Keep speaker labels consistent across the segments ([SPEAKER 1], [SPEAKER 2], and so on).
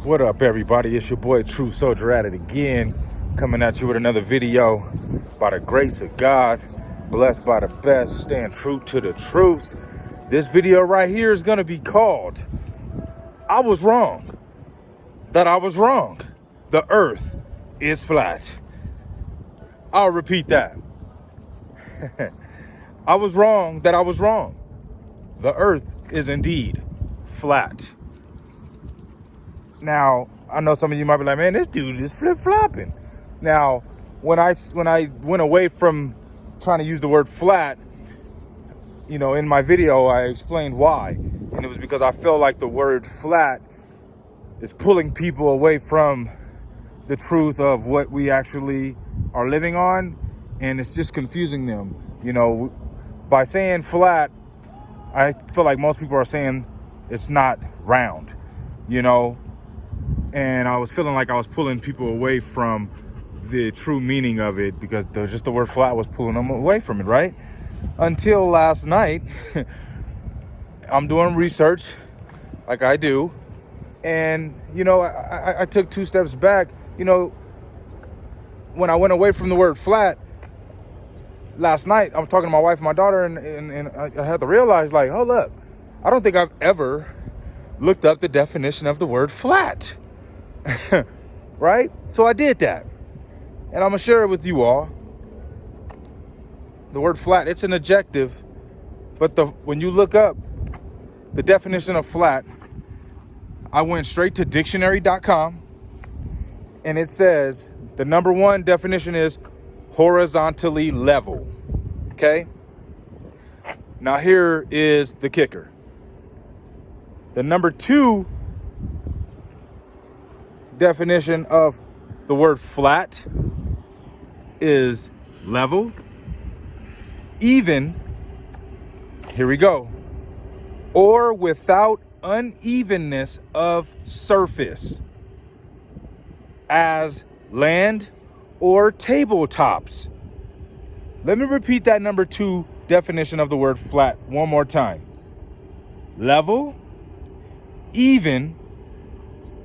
[SPEAKER 1] What up, everybody? It's your boy Truth Soldier at it again, coming at you with another video. By the grace of God, blessed by the best, staying true to the truths. This video right here is gonna be called I Was Wrong. That I was wrong. The earth is flat. I'll repeat that. I was wrong that I was wrong. The earth is indeed flat. Now, I know some of you might be like, man, this dude is flip-flopping. Now, when I went away from trying to use the word flat, in my video, I explained why. And it was because I feel like the word flat is pulling people away from the truth of what we actually are living on. And it's just confusing them. By saying flat, I feel like most people are saying it's not round, And I was feeling like I was pulling people away from the true meaning of it because just the word flat was pulling them away from it, right? Until last night, I'm doing research like I do. And, I took 2 steps back. When I went away from the word flat last night, I was talking to my wife and my daughter, and I had to realize, like, hold up. I don't think I've ever looked up the definition of the word flat. Right? So I did that. And I'm going to share it with you all. The word flat, it's an adjective. But when you look up the definition of flat, I went straight to dictionary.com. And it says the number 1 definition is horizontally level. Okay? Now here is the kicker. The number 2 definition of the word flat is level, even, here we go, or without unevenness of surface, as land or tabletops. Let me repeat that number 2 definition of the word flat one more time. Level, even,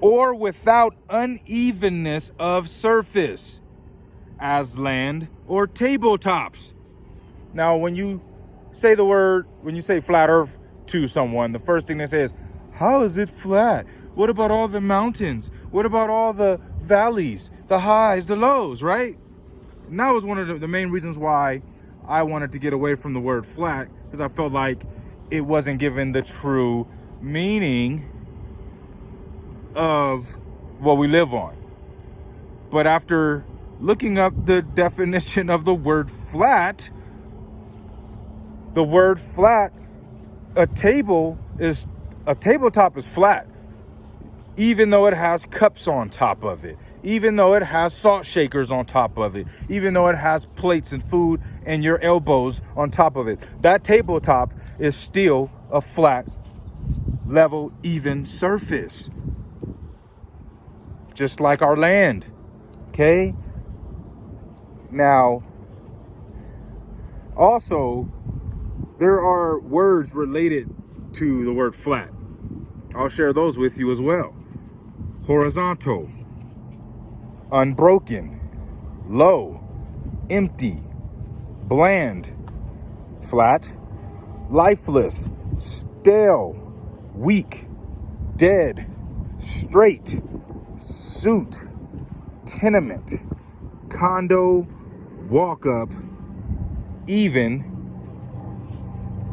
[SPEAKER 1] or without unevenness of surface, as land or tabletops. Now, when you say flat earth to someone, the first thing they say is, how is it flat? What about all the mountains? What about all the valleys, the highs, the lows, right? And that was one of the main reasons why I wanted to get away from the word flat, because I felt like it wasn't given the true meaning of what we live on. But after looking up the definition of the word flat, a tabletop is flat, even though it has cups on top of it, even though it has salt shakers on top of it, even though it has plates and food and your elbows on top of it. That tabletop is still a flat, level, even surface. Just like our land, okay? Now, also, there are words related to the word flat. I'll share those with you as well. Horizontal, unbroken, low, empty, bland, flat, lifeless, stale, weak, dead, straight, suit, tenement, condo, walk up, even,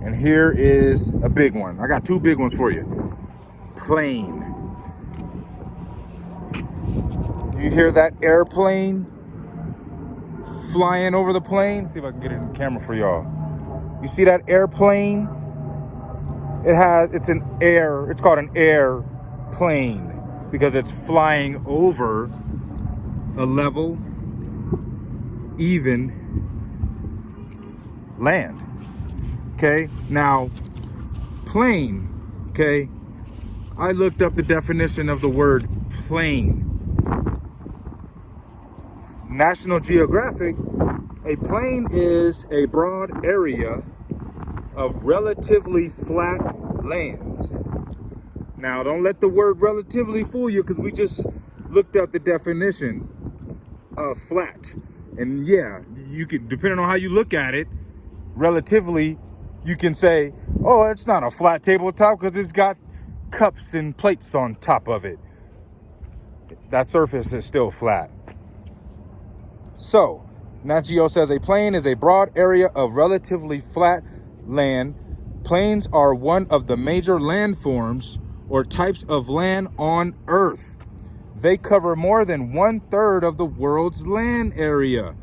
[SPEAKER 1] and here is a big one. I got 2 big ones for you. Plane. You hear that airplane flying over the plane? See if I can get it in the camera for y'all. You see that airplane? It's called an airplane because it's flying over a level, even land. Okay, now plane. Okay, I looked up the definition of the word plane. National Geographic, a plain is a broad area of relatively flat lands. Now, don't let the word relatively fool you, because we just looked up the definition of flat. And yeah, you could, depending on how you look at it, relatively, you can say, oh, it's not a flat tabletop because it's got cups and plates on top of it. That surface is still flat. So, Nat Geo says a plain is a broad area of relatively flat land. Plains are one of the major landforms or types of land on Earth. They cover more than 1/3 of the world's land area.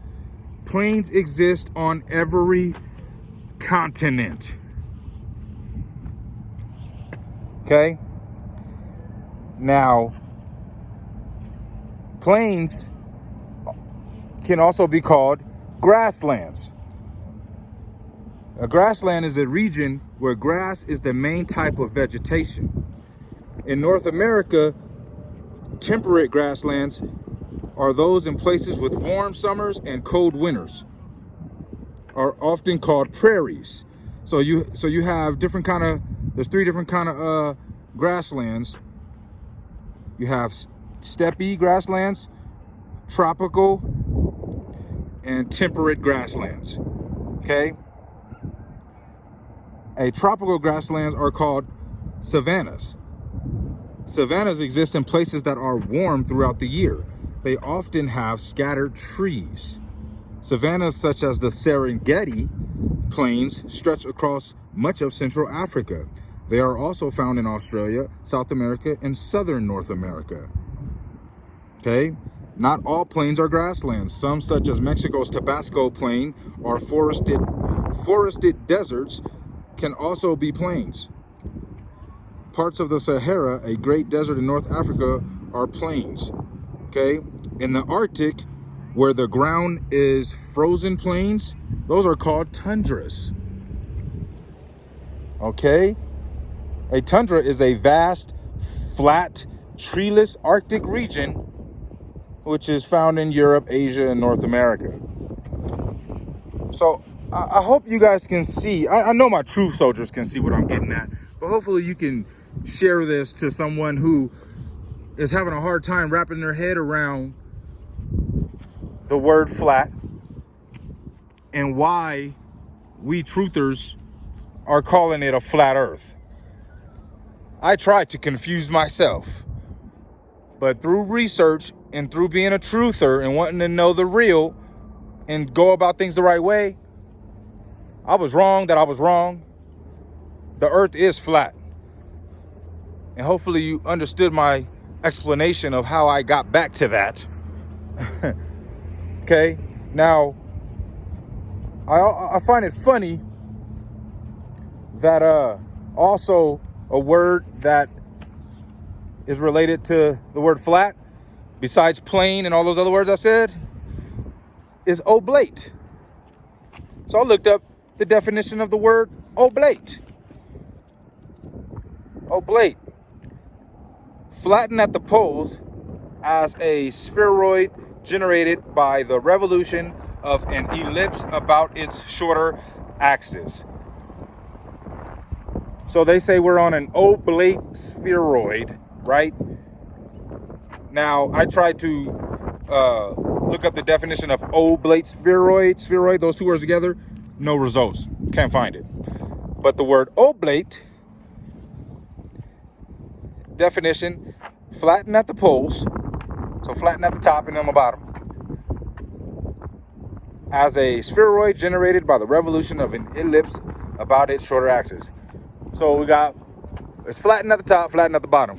[SPEAKER 1] Plains exist on every continent. Okay? Now, plains can also be called grasslands. A grassland is a region where grass is the main type of vegetation. In North America, temperate grasslands are those in places with warm summers and cold winters, are often called prairies. So you have different kind of, there's three different kind of grasslands. You have steppe grasslands, tropical, and temperate grasslands. Okay? A tropical grasslands are called savannas. Savannas exist in places that are warm throughout the year. They often have scattered trees. Savannas such as the Serengeti plains stretch across much of Central Africa. They are also found in Australia, South America, and Southern North America. Okay? Not all plains are grasslands. Some, such as Mexico's Tabasco Plain, or forested deserts, can also be plains. Parts of the Sahara, a great desert in North Africa, are plains. Okay? In the Arctic, where the ground is frozen plains, those are called tundras. Okay? A tundra is a vast, flat, treeless Arctic region which is found in Europe, Asia, and North America. So I hope you guys can see. I know my truth soldiers can see what I'm getting at, but hopefully you can share this to someone who is having a hard time wrapping their head around the word flat and why we truthers are calling it a flat earth. I tried to confuse myself, but through research and through being a truther and wanting to know the real and go about things the right way, I was wrong that I was wrong. The earth is flat. And hopefully you understood my explanation of how I got back to that. Okay, now I find it funny that also a word that is related to the word flat, besides plain and all those other words I said, is oblate. So I looked up the definition of the word oblate. Oblate. Flatten at the poles as a spheroid generated by the revolution of an ellipse about its shorter axis. So they say we're on an oblate spheroid, right? Now, I tried to look up the definition of oblate spheroid, those two words together, no results, can't find it. But the word oblate, definition, flatten at the poles, so flatten at the top and on the bottom, as a spheroid generated by the revolution of an ellipse about its shorter axis. So we got, it's flatten at the top, flatten at the bottom.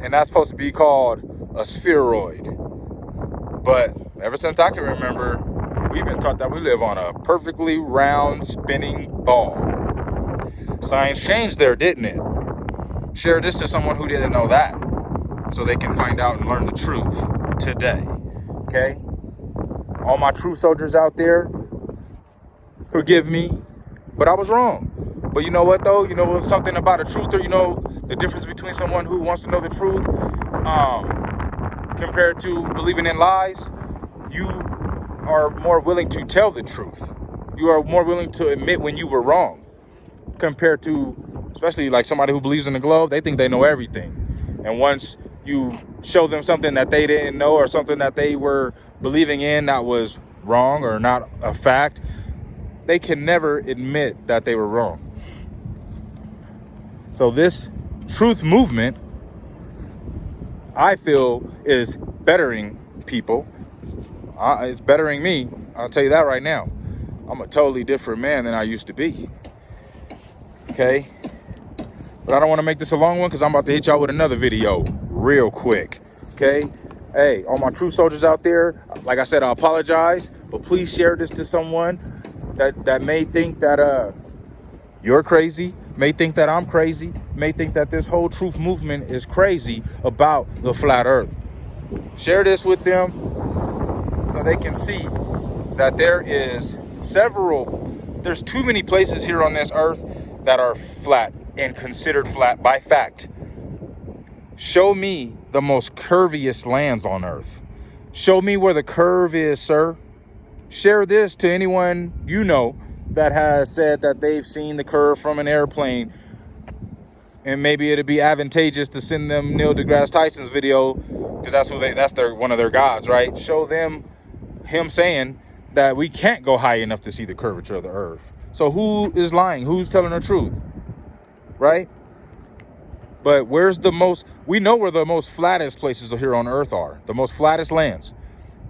[SPEAKER 1] And that's supposed to be called a spheroid. But ever since I can remember, we've been taught that we live on a perfectly round spinning ball. Science changed there, didn't it? Share this to someone who didn't know that, so they can find out and learn the truth today. Okay? All my truth soldiers out there, forgive me, but I was wrong. But you know what, though? You know something about a truther? You know the difference between someone who wants to know the truth compared to believing in lies? You are more willing to tell the truth. You are more willing to admit when you were wrong compared to especially like somebody who believes in the globe, they think they know everything. And once you show them something that they didn't know, or something that they were believing in that was wrong or not a fact, they can never admit that they were wrong. So this truth movement, I feel, is bettering people. It's bettering me. I'll tell you that right now. I'm a totally different man than I used to be. Okay? But I don't want to make this a long one, because I'm about to hit y'all with another video real quick. Okay? Hey, all my true soldiers out there, like I said, I apologize, but please share this to someone that may think that you're crazy, may think that I'm crazy, may think that this whole truth movement is crazy about the flat earth. Share this with them so they can see that there's too many places here on this earth that are flat and considered flat by fact. Show me the most curviest lands on earth. Show me where the curve is, sir. Share this to anyone you know that has said that they've seen the curve from an airplane, and maybe it'd be advantageous to send them Neil deGrasse Tyson's video, because that's one of their gods, right? Show them him saying that we can't go high enough to see the curvature of the earth. So who is lying? Who's telling the truth? Right? But we know where the most flattest places here on earth are, the most flattest lands.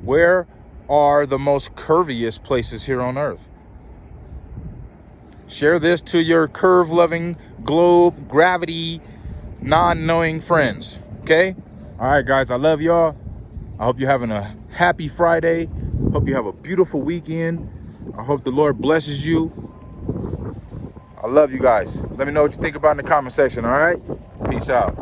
[SPEAKER 1] Where are the most curviest places here on earth? Share this to your curve-loving, globe, gravity, non-knowing friends, okay? All right, guys, I love y'all. I hope you're having a happy Friday. Hope you have a beautiful weekend. I hope the Lord blesses you. I love you guys. Let me know what you think about in the comment section, all right? Peace out.